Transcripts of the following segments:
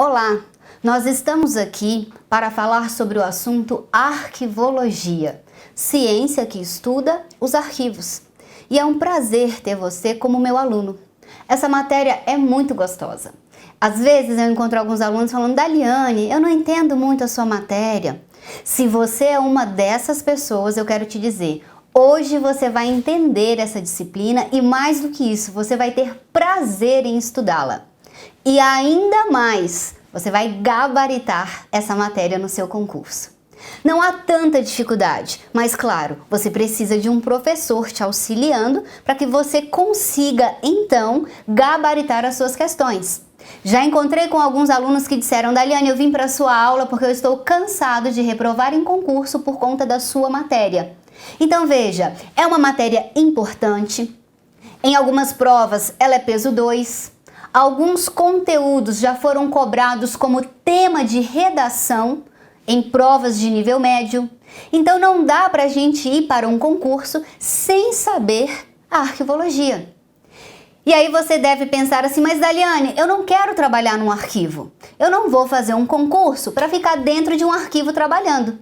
Olá, nós estamos aqui para falar sobre o assunto arquivologia, ciência que estuda os arquivos. E é um prazer ter você como meu aluno. Essa matéria é muito gostosa. Às vezes eu encontro alguns alunos falando: Daliane, eu não entendo muito a sua matéria. Se você é uma dessas pessoas, eu quero te dizer, hoje você vai entender essa disciplina e, mais do que isso, você vai ter prazer em estudá-la. E ainda mais, você vai gabaritar essa matéria no seu concurso. Não há tanta dificuldade, mas claro, você precisa de um professor te auxiliando para que você consiga, então, gabaritar as suas questões. Já encontrei com alguns alunos que disseram: Daliane, eu vim para a sua aula porque eu estou cansado de reprovar em concurso por conta da sua matéria. Então veja, é uma matéria importante. Em algumas provas ela é peso 2. Alguns conteúdos já foram cobrados como tema de redação em provas de nível médio. Então não dá para a gente ir para um concurso sem saber a arquivologia. E aí você deve pensar assim: mas Daliane, eu não quero trabalhar num arquivo. Eu não vou fazer um concurso para ficar dentro de um arquivo trabalhando.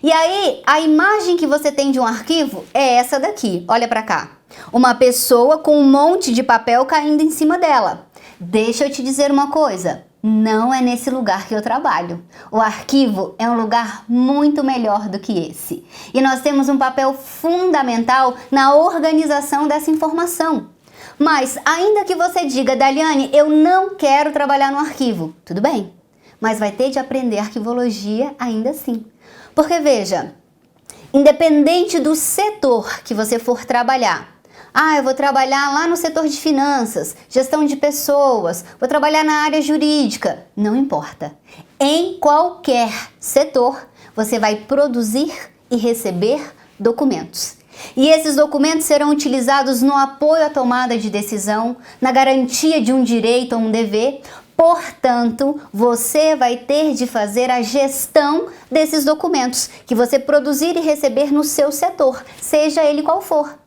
E aí a imagem que você tem de um arquivo é essa daqui, olha para cá. Uma pessoa com um monte de papel caindo em cima dela. Deixa eu te dizer uma coisa, não é nesse lugar que eu trabalho. O arquivo é um lugar muito melhor do que esse. E nós temos um papel fundamental na organização dessa informação. Mas ainda que você diga: Daliane, eu não quero trabalhar no arquivo, tudo bem, mas vai ter de aprender arquivologia ainda assim. Porque veja, independente do setor que você for trabalhar, eu vou trabalhar lá no setor de finanças, gestão de pessoas, vou trabalhar na área jurídica, não importa. Em qualquer setor, você vai produzir e receber documentos. E esses documentos serão utilizados no apoio à tomada de decisão, na garantia de um direito ou um dever. Portanto, você vai ter de fazer a gestão desses documentos que você produzir e receber no seu setor, seja ele qual for.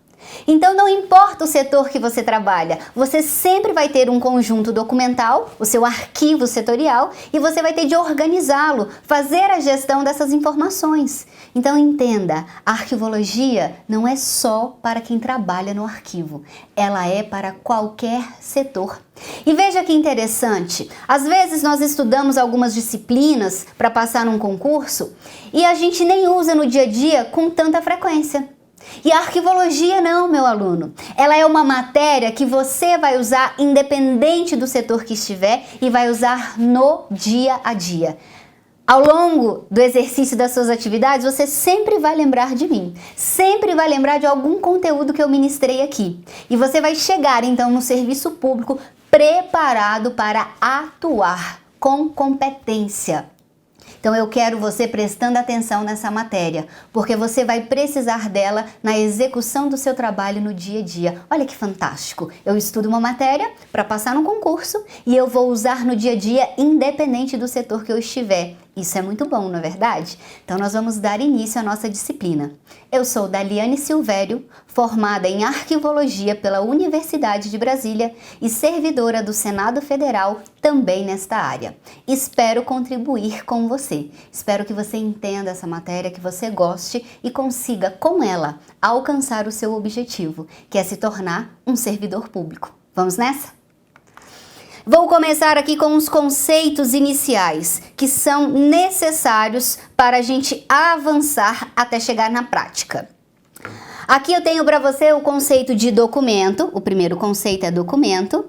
Então não importa o setor que você trabalha, você sempre vai ter um conjunto documental, o seu arquivo setorial, e você vai ter de organizá-lo, fazer a gestão dessas informações. Então entenda, a arquivologia não é só para quem trabalha no arquivo, ela é para qualquer setor. E veja que interessante, às vezes nós estudamos algumas disciplinas para passar num concurso e a gente nem usa no dia a dia com tanta frequência. E a arquivologia não, meu aluno. Ela é uma matéria que você vai usar independente do setor que estiver e vai usar no dia a dia. Ao longo do exercício das suas atividades, você sempre vai lembrar de mim. Sempre vai lembrar de algum conteúdo que eu ministrei aqui. E você vai chegar, então, no serviço público preparado para atuar com competência. Então eu quero você prestando atenção nessa matéria, porque você vai precisar dela na execução do seu trabalho no dia a dia. Olha que fantástico! Eu estudo uma matéria para passar no concurso e eu vou usar no dia a dia independente do setor que eu estiver. Isso é muito bom, não é verdade? Então nós vamos dar início à nossa disciplina. Eu sou Daliane Silvério, formada em Arquivologia pela Universidade de Brasília e servidora do Senado Federal também nesta área. Espero contribuir com você. Espero que você entenda essa matéria, que você goste e consiga, com ela, alcançar o seu objetivo, que é se tornar um servidor público. Vamos nessa? Vou começar aqui com os conceitos iniciais, que são necessários para a gente avançar até chegar na prática. Aqui eu tenho para você o conceito de documento, o primeiro conceito é documento,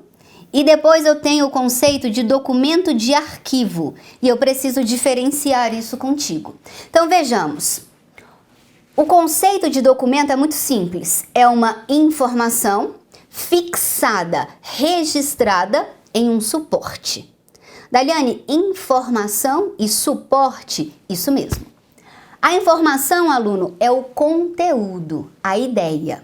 e depois eu tenho o conceito de documento de arquivo, e eu preciso diferenciar isso contigo. Então vejamos, o conceito de documento é muito simples, é uma informação fixada, registrada em um suporte. Daliane, informação e suporte, isso mesmo. A informação, aluno, é o conteúdo, a ideia.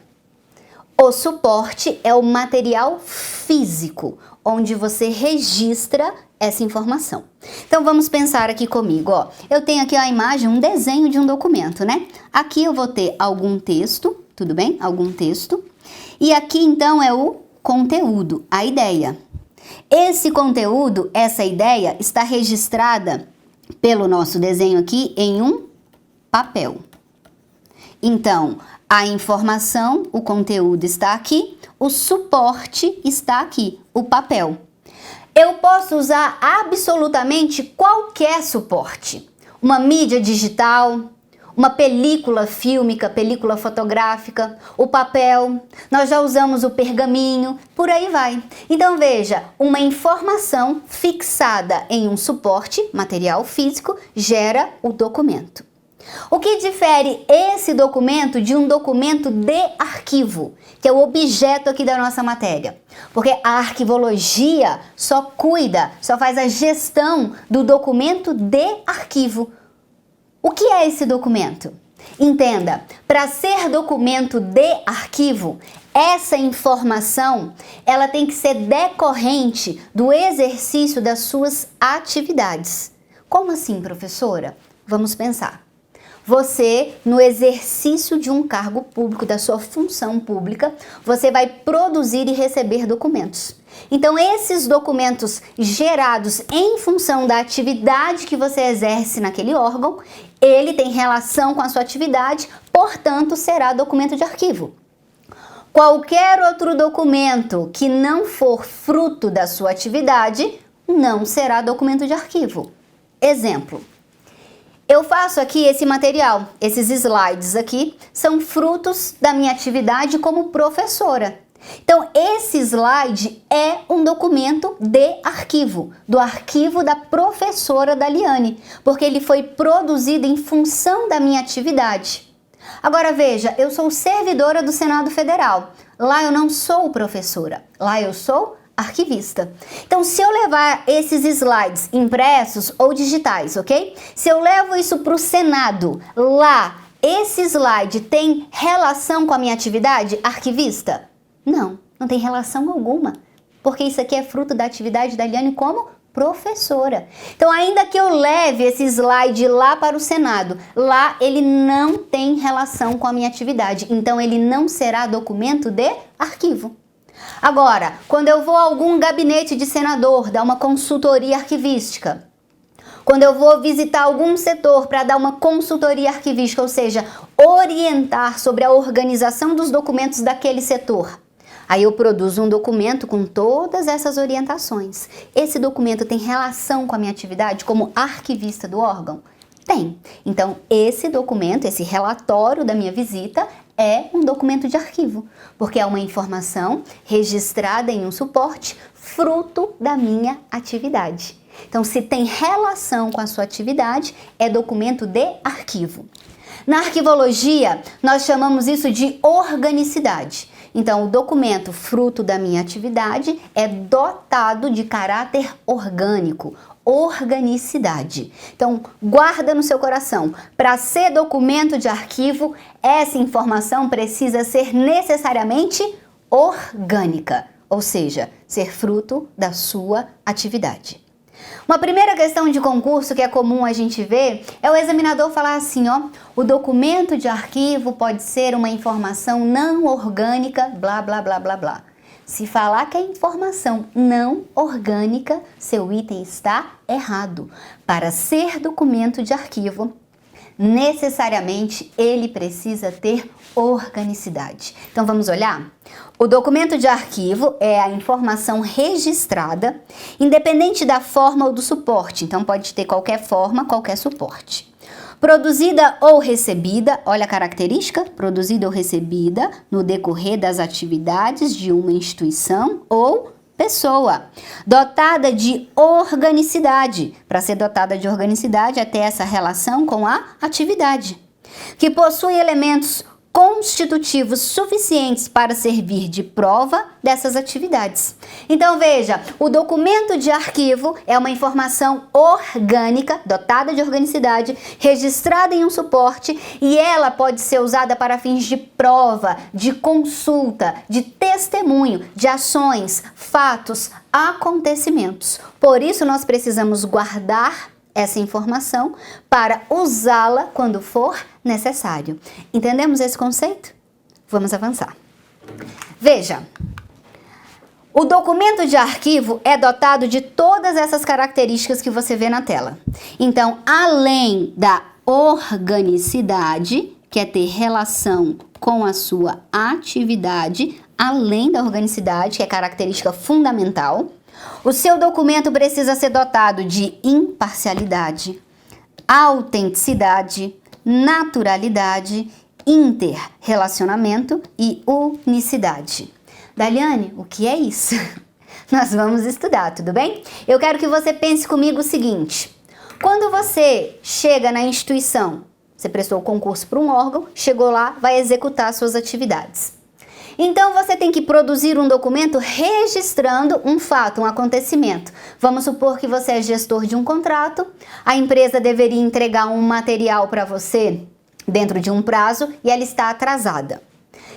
O suporte é o material físico, onde você registra essa informação. Então vamos pensar aqui comigo, ó. Eu tenho aqui a imagem, um desenho de um documento, né? Aqui eu vou ter algum texto, tudo bem? Algum texto. E aqui então é o conteúdo, a ideia. Esse conteúdo, essa ideia, está registrada pelo nosso desenho aqui em um papel. Então, a informação, o conteúdo está aqui, o suporte está aqui, o papel. Eu posso usar absolutamente qualquer suporte. Uma mídia digital, uma película fílmica, película fotográfica, o papel, nós já usamos o pergaminho, por aí vai. Então veja, uma informação fixada em um suporte, material físico, gera o documento. O que difere esse documento de um documento de arquivo, que é o objeto aqui da nossa matéria? Porque a arquivologia só cuida, só faz a gestão do documento de arquivo. O que é esse documento? Entenda, para ser documento de arquivo, essa informação ela tem que ser decorrente do exercício das suas atividades. Como assim, professora? Vamos pensar. Você, no exercício de um cargo público, da sua função pública, você vai produzir e receber documentos. Então, esses documentos gerados em função da atividade que você exerce naquele órgão, ele tem relação com a sua atividade, portanto, será documento de arquivo. Qualquer outro documento que não for fruto da sua atividade, não será documento de arquivo. Exemplo. Eu faço aqui esse material, esses slides aqui, são frutos da minha atividade como professora. Então, esse slide é um documento de arquivo, do arquivo da professora Daliane, porque ele foi produzido em função da minha atividade. Agora veja, eu sou servidora do Senado Federal, lá eu não sou professora, lá eu sou arquivista. Então, se eu levar esses slides impressos ou digitais, ok? Se eu levo isso para o Senado, lá, esse slide tem relação com a minha atividade arquivista? Não, não tem relação alguma, porque isso aqui é fruto da atividade da Eliane como professora. Então, ainda que eu leve esse slide lá para o Senado, lá ele não tem relação com a minha atividade, então ele não será documento de arquivo. Agora, quando eu vou a algum gabinete de senador, dar uma consultoria arquivística, quando eu vou visitar algum setor para dar uma consultoria arquivística, ou seja, orientar sobre a organização dos documentos daquele setor, aí eu produzo um documento com todas essas orientações. Esse documento tem relação com a minha atividade como arquivista do órgão? Tem. Então, esse documento, esse relatório da minha visita é um documento de arquivo, porque é uma informação registrada em um suporte fruto da minha atividade. Então, se tem relação com a sua atividade, é documento de arquivo. Na arquivologia, nós chamamos isso de organicidade. Então, o documento fruto da minha atividade é dotado de caráter orgânico, organicidade. Então, guarda no seu coração. Para ser documento de arquivo, essa informação precisa ser necessariamente orgânica, ou seja, ser fruto da sua atividade. Uma primeira questão de concurso que é comum a gente ver é o examinador falar assim, ó, o documento de arquivo pode ser uma informação não orgânica, blá, blá, blá, blá, blá. Se falar que é informação não orgânica, seu item está errado. Para ser documento de arquivo, necessariamente ele precisa ter organicidade. Então vamos olhar? O documento de arquivo é a informação registrada, independente da forma ou do suporte. Então pode ter qualquer forma, qualquer suporte. Produzida ou recebida, olha a característica, produzida ou recebida no decorrer das atividades de uma instituição ou pessoa. Dotada de organicidade. Para ser dotada de organicidade, é ter essa relação com a atividade. Que possui elementos constitutivos suficientes para servir de prova dessas atividades. Então veja, o documento de arquivo é uma informação orgânica, dotada de organicidade, registrada em um suporte e ela pode ser usada para fins de prova, de consulta, de testemunho, de ações, fatos, acontecimentos. Por isso nós precisamos guardar essa informação para usá-la quando for necessário. Entendemos esse conceito? Vamos avançar. Veja, O documento de arquivo é dotado de todas essas características que você vê na tela. Então, além da organicidade, que é ter relação com a sua atividade, além da organicidade, que é característica fundamental, o seu documento precisa ser dotado de imparcialidade, autenticidade, naturalidade, interrelacionamento e unicidade. Daliane, o que é isso? Nós vamos estudar, tudo bem? Eu quero que você pense comigo o seguinte: quando você chega na instituição, você prestou o concurso para um órgão, chegou lá, vai executar suas atividades. Então você tem que produzir um documento registrando um fato, um acontecimento. Vamos supor que você é gestor de um contrato, a empresa deveria entregar um material para você dentro de um prazo e ela está atrasada.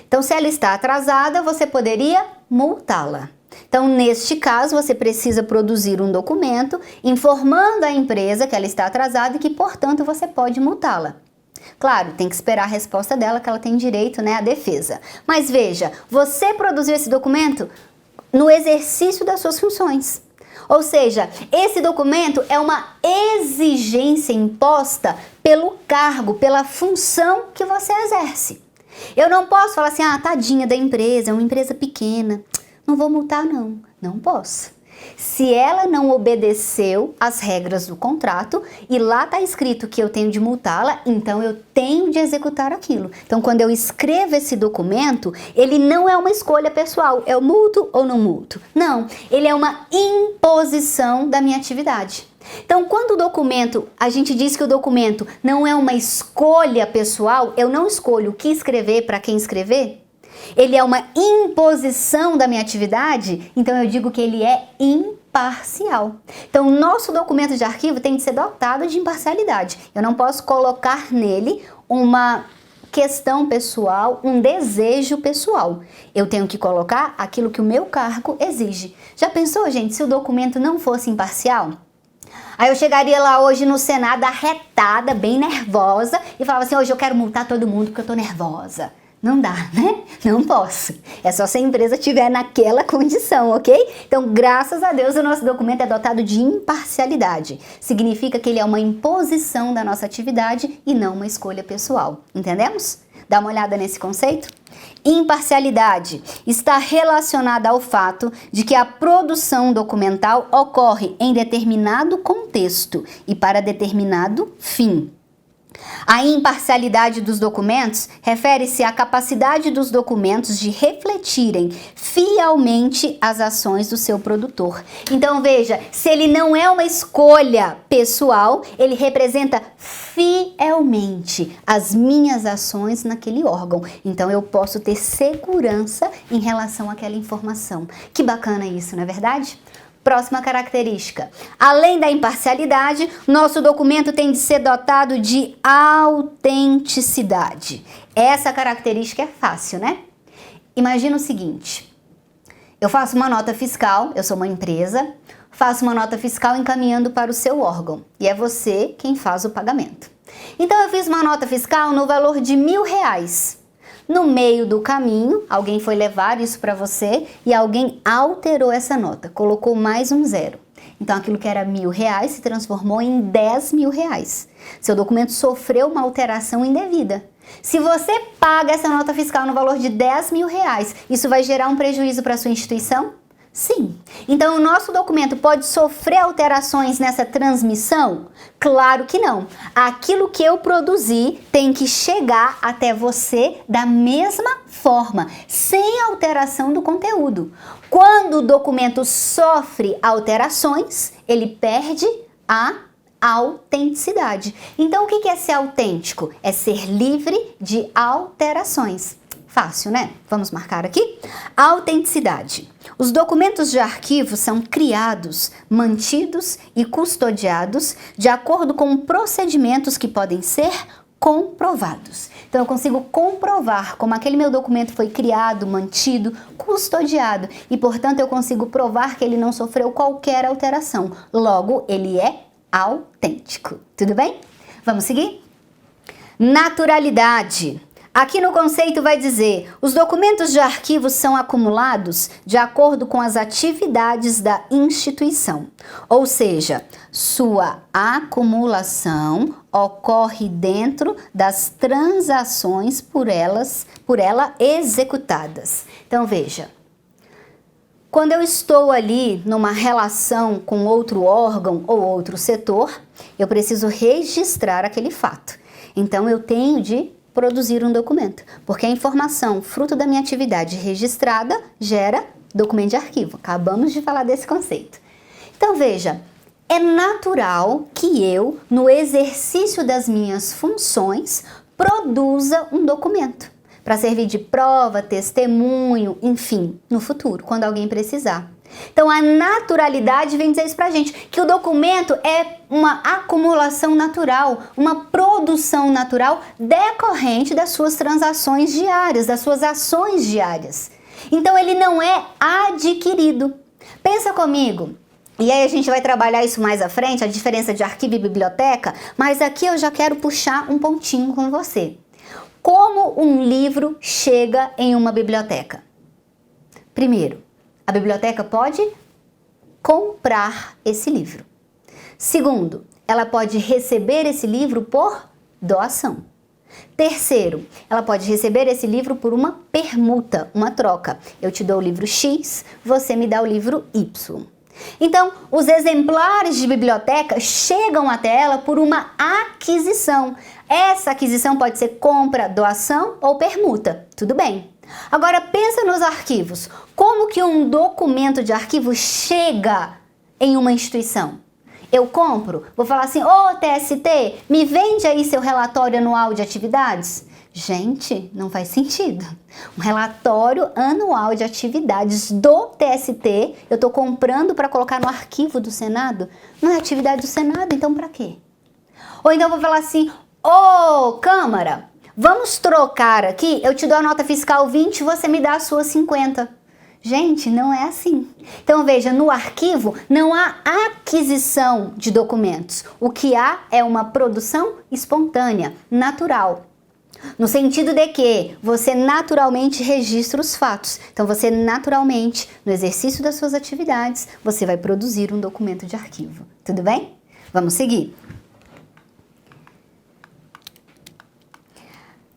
Então, se ela está atrasada, você poderia multá-la. Então, neste caso, você precisa produzir um documento informando a empresa que ela está atrasada e que, portanto, você pode multá-la. Claro, tem que esperar a resposta dela, que ela tem direito, né, à defesa. Mas veja, você produziu esse documento no exercício das suas funções. Ou seja, esse documento é uma exigência imposta pelo cargo, pela função que você exerce. Eu não posso falar assim, tadinha da empresa, é uma empresa pequena, não vou multar não. Não posso. Se ela não obedeceu às regras do contrato e lá está escrito que eu tenho de multá-la, então eu tenho de executar aquilo. Então, quando eu escrevo esse documento, ele não é uma escolha pessoal, eu multo ou não multo. Não, ele é uma imposição da minha atividade. Então, quando o documento, a gente diz que o documento não é uma escolha pessoal, eu não escolho o que escrever, para quem escrever, ele é uma imposição da minha atividade, então eu digo que ele é imparcial. Então, o nosso documento de arquivo tem de ser dotado de imparcialidade. Eu não posso colocar nele uma questão pessoal, um desejo pessoal. Eu tenho que colocar aquilo que o meu cargo exige. Já pensou, gente, se o documento não fosse imparcial? Aí eu chegaria lá hoje no Senado arretada, bem nervosa, e falava assim, hoje eu quero multar todo mundo porque eu tô nervosa. Não dá, né? Não posso. É só se a empresa estiver naquela condição, ok? Então, graças a Deus, o nosso documento é dotado de imparcialidade. Significa que ele é uma imposição da nossa atividade e não uma escolha pessoal. Entendemos? Dá uma olhada nesse conceito? Imparcialidade está relacionada ao fato de que a produção documental ocorre em determinado contexto e para determinado fim. A imparcialidade dos documentos refere-se à capacidade dos documentos de refletirem fielmente as ações do seu produtor. Então veja, se ele não é uma escolha pessoal, ele representa fielmente as minhas ações naquele órgão. Então eu posso ter segurança em relação àquela informação. Que bacana isso, não é verdade? Próxima característica. Além da imparcialidade, nosso documento tem de ser dotado de autenticidade. Essa característica é fácil, né? Imagina o seguinte. Eu faço uma nota fiscal, eu sou uma empresa, faço uma nota fiscal encaminhando para o seu órgão. E é você quem faz o pagamento. Então eu fiz uma nota fiscal no valor de R$1.000. No meio do caminho, alguém foi levar isso para você e alguém alterou essa nota, colocou mais um zero. Então, aquilo que era R$1.000 se transformou em R$10.000. Seu documento sofreu uma alteração indevida. Se você paga essa nota fiscal no valor de R$10.000, isso vai gerar um prejuízo para a sua instituição? Sim. Então, o nosso documento pode sofrer alterações nessa transmissão? Claro que não. Aquilo que eu produzi tem que chegar até você da mesma forma, sem alteração do conteúdo. Quando o documento sofre alterações, ele perde a autenticidade. Então, o que é ser autêntico? É ser livre de alterações. Fácil, né? Vamos marcar aqui? Autenticidade. Os documentos de arquivo são criados, mantidos e custodiados de acordo com procedimentos que podem ser comprovados. Então, eu consigo comprovar como aquele meu documento foi criado, mantido, custodiado e, portanto, eu consigo provar que ele não sofreu qualquer alteração. Logo, ele é autêntico. Tudo bem? Vamos seguir? Naturalidade. Aqui no conceito vai dizer, os documentos de arquivo são acumulados de acordo com as atividades da instituição, ou seja, sua acumulação ocorre dentro das transações por ela executadas. Então veja, quando eu estou ali numa relação com outro órgão ou outro setor, eu preciso registrar aquele fato. Então eu tenho de produzir um documento, porque a informação fruto da minha atividade registrada gera documento de arquivo. Acabamos de falar desse conceito. Então veja, é natural que eu, no exercício das minhas funções, produza um documento para servir de prova, testemunho, enfim, no futuro, quando alguém precisar. Então a naturalidade vem dizer isso pra gente, que o documento é uma acumulação natural, uma produção natural decorrente das suas transações diárias, das suas ações diárias. Então ele não é adquirido. Pensa comigo, e aí a gente vai trabalhar isso mais à frente, a diferença de arquivo e biblioteca, mas aqui eu já quero puxar um pontinho com você. Como um livro chega em uma biblioteca? Primeiro, a biblioteca pode comprar esse livro. Segundo, ela pode receber esse livro por doação. Terceiro, ela pode receber esse livro por uma permuta, uma troca. Eu te dou o livro X, você me dá o livro Y. Então, os exemplares de biblioteca chegam até ela por uma aquisição. Essa aquisição pode ser compra, doação ou permuta. Tudo bem. Agora pensa nos arquivos. Como que um documento de arquivo chega em uma instituição? Eu compro? Vou falar assim, ô TST, me vende aí seu relatório anual de atividades? Gente, não faz sentido. Um relatório anual de atividades do TST, eu estou comprando para colocar no arquivo do Senado? Não é atividade do Senado, então para quê? Ou então eu vou falar assim, ô Câmara, vamos trocar aqui, eu te dou a nota fiscal 20, você me dá a sua 50. Gente, não é assim. Então veja, no arquivo não há aquisição de documentos. O que há é uma produção espontânea, natural. No sentido de que você naturalmente registra os fatos. Então você naturalmente, no exercício das suas atividades, você vai produzir um documento de arquivo. Tudo bem? Vamos seguir.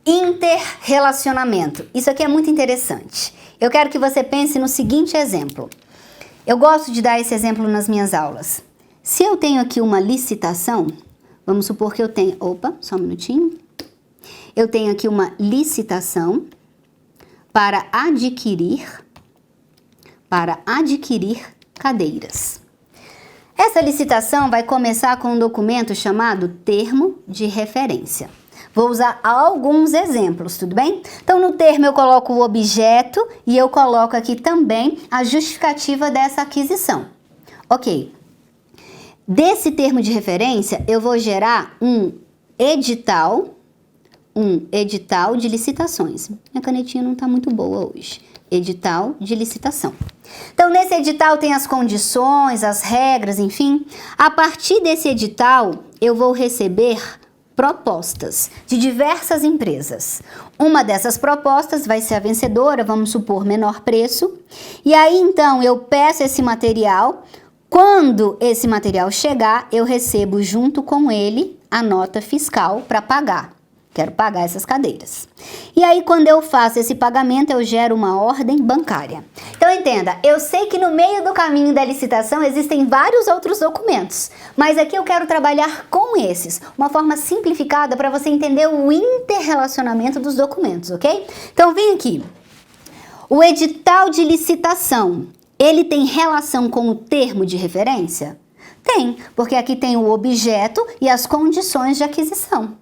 Interrelacionamento. Isso aqui é muito interessante. Eu quero que você pense no seguinte exemplo. Eu gosto de dar esse exemplo nas minhas aulas. Se eu tenho aqui uma licitação, vamos supor que eu tenho... Opa, só um minutinho. Eu tenho aqui uma licitação para adquirir cadeiras. Essa licitação vai começar com um documento chamado termo de referência. Vou usar alguns exemplos, tudo bem? Então, no termo eu coloco o objeto e eu coloco aqui também a justificativa dessa aquisição. Ok. Desse termo de referência, eu vou gerar um edital de licitações. Minha canetinha não está muito boa hoje. Edital de licitação. Então, nesse edital tem as condições, as regras, enfim. A partir desse edital, eu vou receber propostas de diversas empresas. Uma dessas propostas vai ser a vencedora, vamos supor, menor preço. E aí, então, eu peço esse material. Quando esse material chegar, eu recebo junto com ele a nota fiscal para pagar. Quero pagar essas cadeiras. E aí, quando eu faço esse pagamento, eu gero uma ordem bancária. Então, entenda, eu sei que no meio do caminho da licitação existem vários outros documentos, mas aqui eu quero trabalhar com esses, uma forma simplificada para você entender o interrelacionamento dos documentos, ok? Então, vem aqui. O edital de licitação, ele tem relação com o termo de referência? Tem, porque aqui tem o objeto e as condições de aquisição.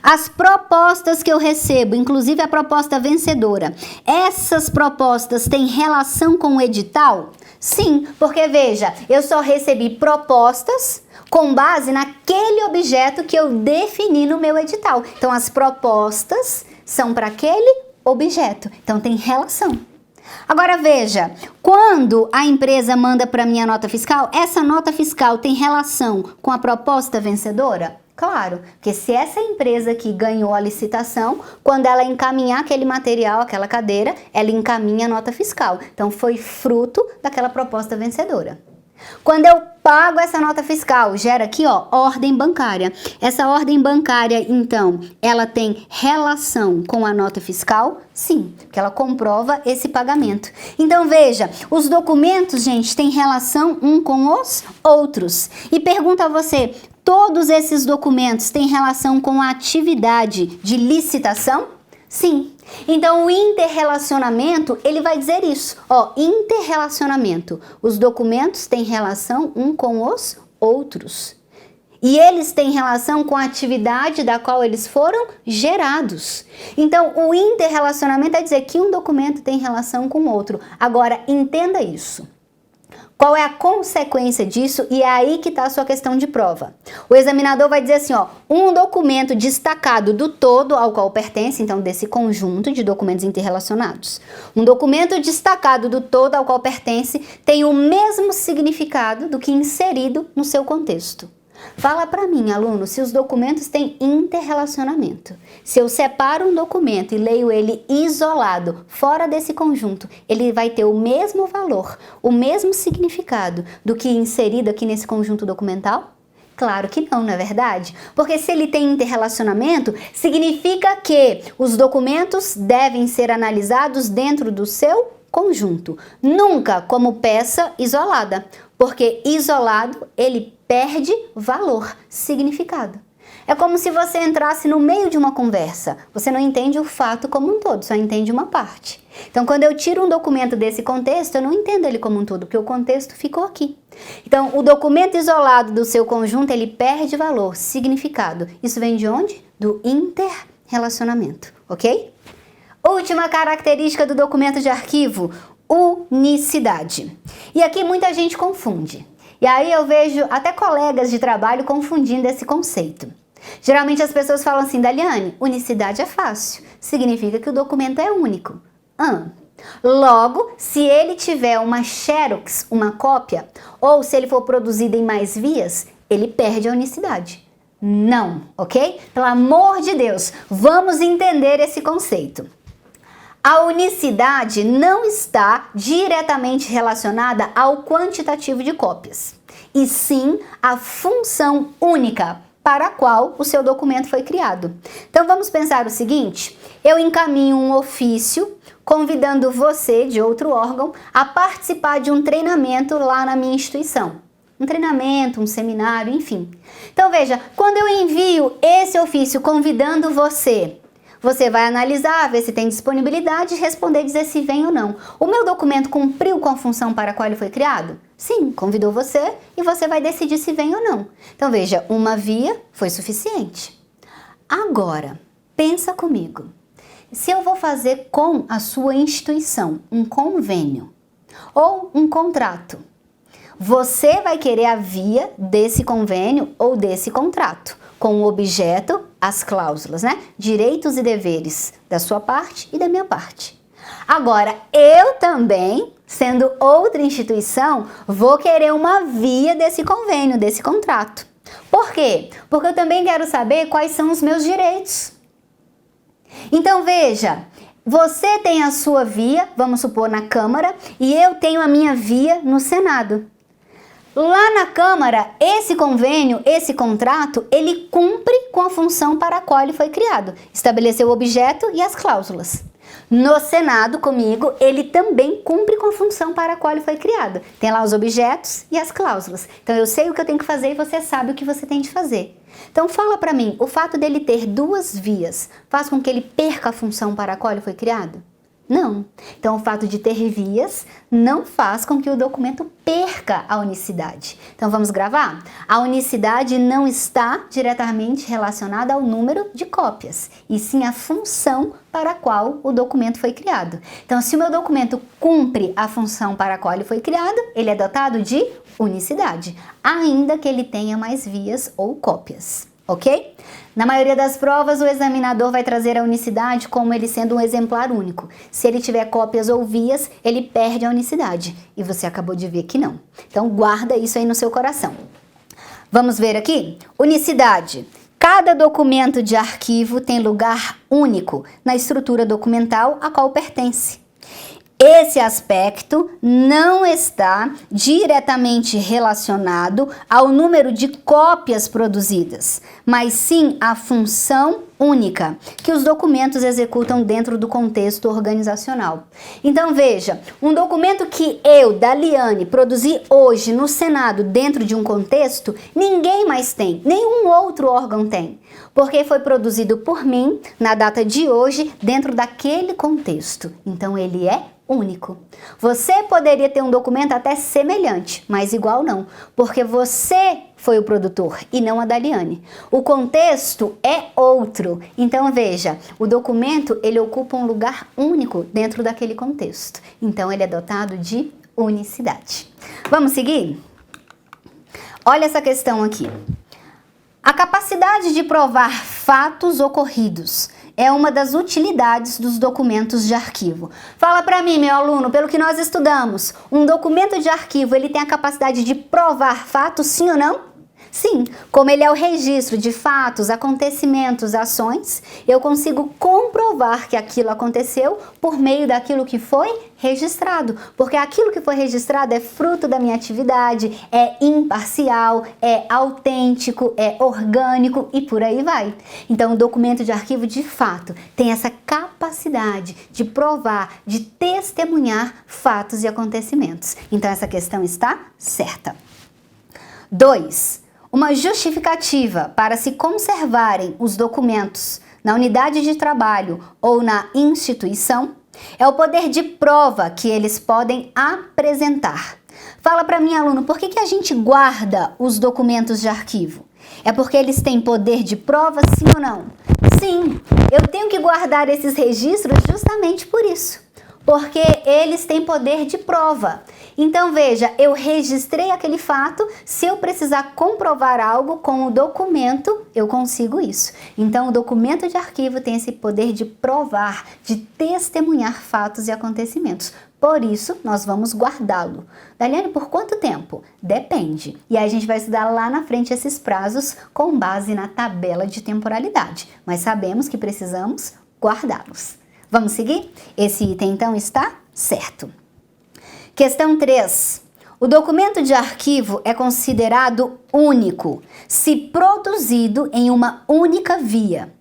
As propostas que eu recebo, inclusive a proposta vencedora, essas propostas têm relação com o edital? Sim, porque veja, eu só recebi propostas com base naquele objeto que eu defini no meu edital. Então as propostas são para aquele objeto, então tem relação. Agora veja, quando a empresa manda para mim a nota fiscal, essa nota fiscal tem relação com a proposta vencedora? Claro, porque se essa empresa aqui ganhou a licitação, quando ela encaminhar aquele material, aquela cadeira, ela encaminha a nota fiscal. Então, foi fruto daquela proposta vencedora. Quando eu pago essa nota fiscal, gera aqui, ó, ordem bancária. Essa ordem bancária, então, ela tem relação com a nota fiscal? Sim, porque ela comprova esse pagamento. Então, veja, os documentos, gente, têm relação um com os outros. E pergunto a você, todos esses documentos têm relação com a atividade de licitação? Sim. Então, o interrelacionamento, ele vai dizer isso. Ó, interrelacionamento. Os documentos têm relação um com os outros. E eles têm relação com a atividade da qual eles foram gerados. Então, o interrelacionamento é dizer que um documento tem relação com o outro. Agora, entenda isso. Qual é a consequência disso? E é aí que está a sua questão de prova. O examinador vai dizer assim, ó, um documento destacado do todo ao qual pertence, então desse conjunto de documentos interrelacionados. Um documento destacado do todo ao qual pertence tem o mesmo significado do que inserido no seu contexto. Fala para mim, aluno, se os documentos têm interrelacionamento. Se eu separo um documento e leio ele isolado, fora desse conjunto, ele vai ter o mesmo valor, o mesmo significado do que inserido aqui nesse conjunto documental? Claro que não, não é verdade? Porque se ele tem interrelacionamento, significa que os documentos devem ser analisados dentro do seu conjunto, nunca como peça isolada, porque isolado ele perde valor, significado. É como se você entrasse no meio de uma conversa, você não entende o fato como um todo, só entende uma parte. Então, quando eu tiro um documento desse contexto, eu não entendo ele como um todo, porque o contexto ficou aqui. Então, o documento isolado do seu conjunto, ele perde valor, significado. Isso vem de onde? Do interrelacionamento, ok? Última característica do documento de arquivo, unicidade. E aqui muita gente confunde. E aí eu vejo até colegas de trabalho confundindo esse conceito. Geralmente as pessoas falam assim, Daliane, unicidade é fácil, significa que o documento é único. Logo, se ele tiver uma xerox, uma cópia, ou se ele for produzido em mais vias, ele perde a unicidade. Não, ok? Pelo amor de Deus, vamos entender esse conceito. A unicidade não está diretamente relacionada ao quantitativo de cópias, e sim à função única para a qual o seu documento foi criado. Então vamos pensar o seguinte, eu encaminho um ofício convidando você de outro órgão a participar de um treinamento lá na minha instituição. Um treinamento, um seminário, enfim. Então veja, quando eu envio esse ofício convidando você, você vai analisar, ver se tem disponibilidade e responder, dizer se vem ou não. O meu documento cumpriu com a função para a qual ele foi criado? Sim, convidou você e você vai decidir se vem ou não. Então veja, uma via foi suficiente. Agora, pensa comigo. Se eu vou fazer com a sua instituição um convênio ou um contrato, você vai querer a via desse convênio ou desse contrato, com o objeto, as cláusulas, né? Direitos e deveres da sua parte e da minha parte. Agora, eu também, sendo outra instituição, vou querer uma via desse convênio, desse contrato. Por quê? Porque eu também quero saber quais são os meus direitos. Então, veja, você tem a sua via, vamos supor, na Câmara, e eu tenho a minha via no Senado. Lá na Câmara, esse convênio, esse contrato, ele cumpre com a função para a qual ele foi criado. Estabeleceu o objeto e as cláusulas. No Senado, comigo, ele também cumpre com a função para a qual ele foi criado. Tem lá os objetos e as cláusulas. Então, eu sei o que eu tenho que fazer e você sabe o que você tem de fazer. Então, fala para mim, o fato dele ter duas vias faz com que ele perca a função para a qual ele foi criado? Não. Então, o fato de ter vias não faz com que o documento perca a unicidade. Então, vamos gravar? A unicidade não está diretamente relacionada ao número de cópias, e sim à função para a qual o documento foi criado. Então, se o meu documento cumpre a função para a qual ele foi criado, ele é dotado de unicidade, ainda que ele tenha mais vias ou cópias. Ok? Na maioria das provas, o examinador vai trazer a unicidade como ele sendo um exemplar único. Se ele tiver cópias ou vias, ele perde a unicidade. E você acabou de ver que não. Então, guarda isso aí no seu coração. Vamos ver aqui? Unicidade. Cada documento de arquivo tem lugar único na estrutura documental a qual pertence. Esse aspecto não está diretamente relacionado ao número de cópias produzidas, mas sim à função única que os documentos executam dentro do contexto organizacional. Então veja, um documento que eu, Daliane, produzi hoje no Senado dentro de um contexto, ninguém mais tem, nenhum outro órgão tem, porque foi produzido por mim na data de hoje dentro daquele contexto. Então ele é único. Você poderia ter um documento até semelhante, mas igual não, porque você foi o produtor e não a Daliane. O contexto é outro. Então veja, o documento ele ocupa um lugar único dentro daquele contexto. Então ele é dotado de unicidade. Vamos seguir? Olha essa questão aqui. A capacidade de provar fatos ocorridos é uma das utilidades dos documentos de arquivo. Fala para mim, meu aluno, pelo que nós estudamos, um documento de arquivo, ele tem a capacidade de provar fatos, sim ou não? Sim, como ele é o registro de fatos, acontecimentos, ações, eu consigo comprovar que aquilo aconteceu por meio daquilo que foi registrado, porque aquilo que foi registrado é fruto da minha atividade, é imparcial, é autêntico, é orgânico e por aí vai. Então, o documento de arquivo, de fato, tem essa capacidade de provar, de testemunhar fatos e acontecimentos. Então, essa questão está certa. 2. Uma justificativa para se conservarem os documentos na unidade de trabalho ou na instituição é o poder de prova que eles podem apresentar. Fala para mim, aluno, por que a gente guarda os documentos de arquivo? É porque eles têm poder de prova, sim ou não? Sim, eu tenho que guardar esses registros justamente por isso, porque eles têm poder de prova. Então veja, eu registrei aquele fato, se eu precisar comprovar algo com o documento, eu consigo isso. Então o documento de arquivo tem esse poder de provar, de testemunhar fatos e acontecimentos. Por isso, nós vamos guardá-lo. Daliane, por quanto tempo? Depende. E aí a gente vai estudar lá na frente esses prazos com base na tabela de temporalidade. Mas sabemos que precisamos guardá-los. Vamos seguir? Esse item, então, está certo. Questão 3. O documento de arquivo é considerado único se produzido em uma única via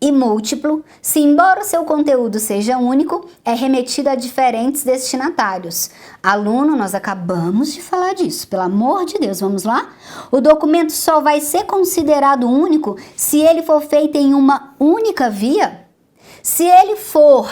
e múltiplo se, embora o seu conteúdo seja único, é remetido a diferentes destinatários. Aluno, nós acabamos de falar disso, pelo amor de Deus, vamos lá? O documento só vai ser considerado único se ele for feito em uma única via. Se ele for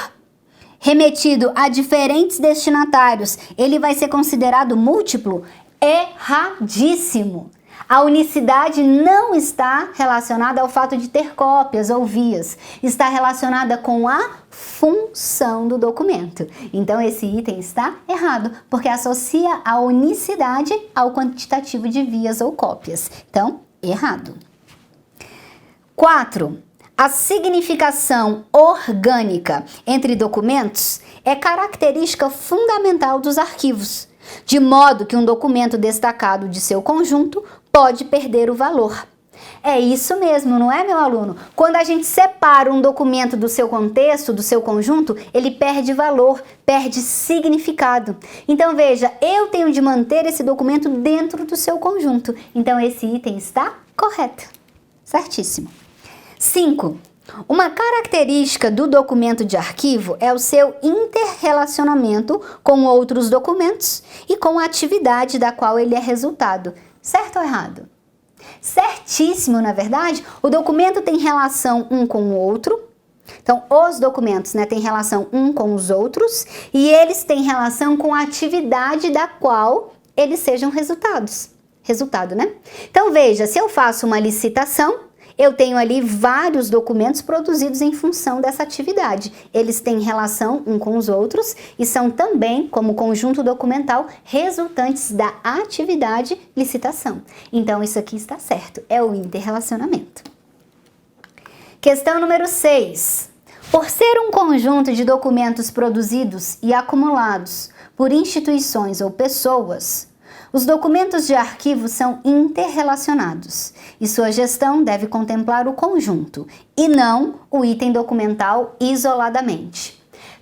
remetido a diferentes destinatários, ele vai ser considerado múltiplo? Erradíssimo! A unicidade não está relacionada ao fato de ter cópias ou vias, está relacionada com a função do documento. Então esse item está errado, porque associa a unicidade ao quantitativo de vias ou cópias. Então, errado. 4. A significação orgânica entre documentos é característica fundamental dos arquivos, de modo que um documento destacado de seu conjunto pode perder o valor. É isso mesmo, não é, meu aluno? Quando a gente separa um documento do seu contexto, do seu conjunto, ele perde valor, perde significado. Então veja, eu tenho de manter esse documento dentro do seu conjunto. Então esse item está correto. Certíssimo. 5. Uma característica do documento de arquivo é o seu interrelacionamento com outros documentos e com a atividade da qual ele é resultado. Certo ou errado? Certíssimo, na verdade. O documento tem relação um com o outro. Então, os documentos, têm relação um com os outros e eles têm relação com a atividade da qual eles sejam resultado, né? Então, veja, se eu faço uma licitação, eu tenho ali vários documentos produzidos em função dessa atividade. Eles têm relação um com os outros e são também, como conjunto documental, resultantes da atividade licitação. Então, isso aqui está certo, é o interrelacionamento. Questão número 6. Por ser um conjunto de documentos produzidos e acumulados por instituições ou pessoas, Os documentos de arquivo são interrelacionados e sua gestão deve contemplar o conjunto e não o item documental isoladamente.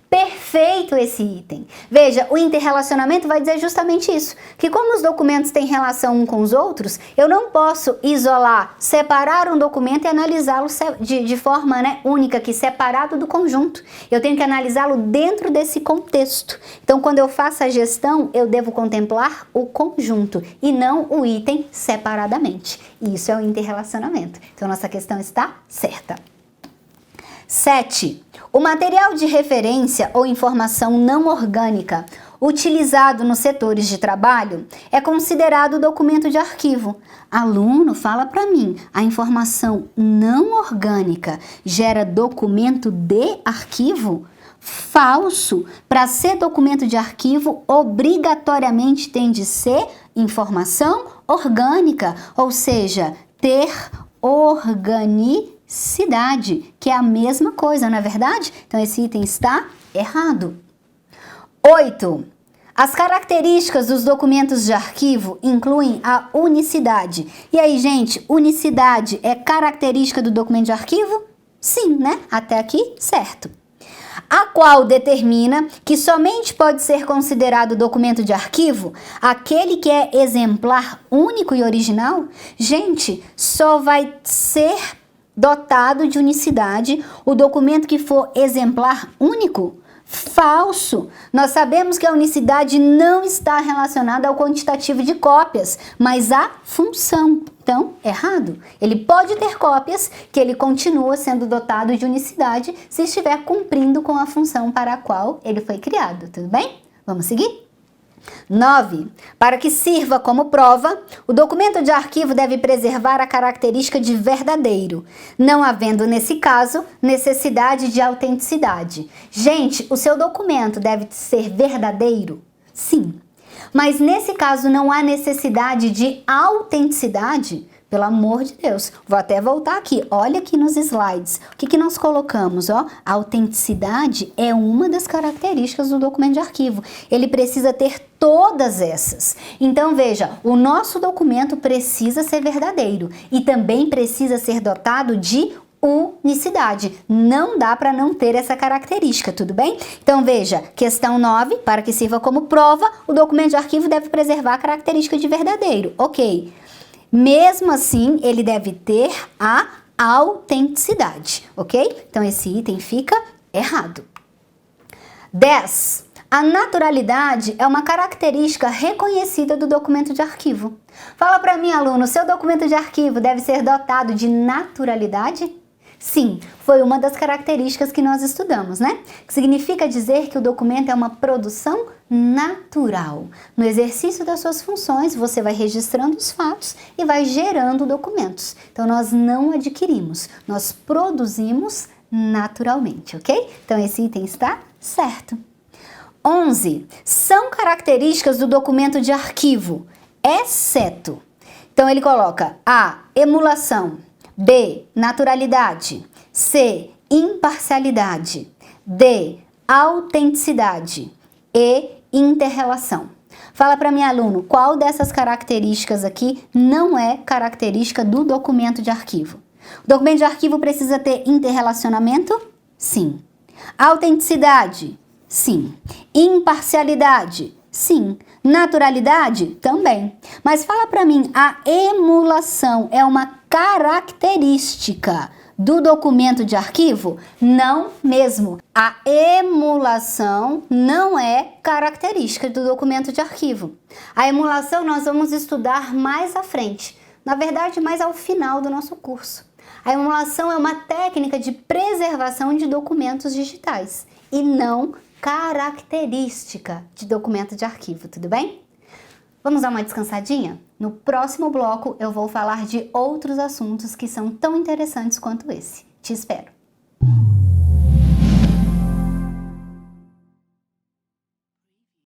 Perfeito esse item. Veja, o interrelacionamento vai dizer justamente isso, que como os documentos têm relação uns com os outros, eu não posso isolar, separar um documento e analisá-lo de forma única, que separado do conjunto. Eu tenho que analisá-lo dentro desse contexto. Então, quando eu faço a gestão, eu devo contemplar o conjunto e não o item separadamente. Isso é o interrelacionamento. Então, nossa questão está certa. 7. O material de referência ou informação não orgânica utilizado nos setores de trabalho é considerado documento de arquivo. Aluno, fala para mim, a informação não orgânica gera documento de arquivo? Falso. Para ser documento de arquivo, obrigatoriamente tem de ser informação orgânica, ou seja, ter organicidade, que é a mesma coisa, não é verdade? Então esse item está errado. 8. As características dos documentos de arquivo incluem a unicidade. E aí, gente, unicidade é característica do documento de arquivo? Sim, né? Até aqui, certo. A qual determina que somente pode ser considerado documento de arquivo aquele que é exemplar único e original? Gente, só vai ser dotado de unicidade o documento que for exemplar único? Falso! Nós sabemos que a unicidade não está relacionada ao quantitativo de cópias, mas à função. Então, errado. Ele pode ter cópias que ele continua sendo dotado de unicidade se estiver cumprindo com a função para a qual ele foi criado. Tudo bem? Vamos seguir? 9. Para que sirva como prova, o documento de arquivo deve preservar a característica de verdadeiro, não havendo, nesse caso, necessidade de autenticidade. Gente, o seu documento deve ser verdadeiro? Sim. Mas nesse caso não há necessidade de autenticidade? Pelo amor de Deus, vou até voltar aqui, olha aqui nos slides, o que nós colocamos, ó? A autenticidade é uma das características do documento de arquivo, ele precisa ter todas essas. Então veja, o nosso documento precisa ser verdadeiro e também precisa ser dotado de unicidade, não dá para não ter essa característica, tudo bem? Então veja, questão 9, para que sirva como prova, o documento de arquivo deve preservar a característica de verdadeiro, ok? Mesmo assim, ele deve ter a autenticidade, ok? Então, esse item fica errado. 10. A naturalidade é uma característica reconhecida do documento de arquivo. Fala para mim, aluno, seu documento de arquivo deve ser dotado de naturalidade? Sim, foi uma das características que nós estudamos, né? Que significa dizer que o documento é uma produção natural. No exercício das suas funções, você vai registrando os fatos e vai gerando documentos. Então, nós não adquirimos, nós produzimos naturalmente, ok? Então, esse item está certo. 11. São características do documento de arquivo, exceto. Então, ele coloca A, emulação. B, naturalidade. C, imparcialidade. D, autenticidade. E, interrelação. Fala para mim, aluno, qual dessas características aqui não é característica do documento de arquivo? O documento de arquivo precisa ter interrelacionamento? Sim. Autenticidade? Sim. Imparcialidade? Sim. Naturalidade? Também. Mas fala para mim, a emulação é uma característica do documento de arquivo? Não mesmo. A emulação não é característica do documento de arquivo. A emulação nós vamos estudar mais à frente, na verdade mais ao final do nosso curso. A emulação é uma técnica de preservação de documentos digitais e não característica de documento de arquivo, tudo bem? Vamos dar uma descansadinha? No próximo bloco eu vou falar de outros assuntos que são tão interessantes quanto esse. Te espero!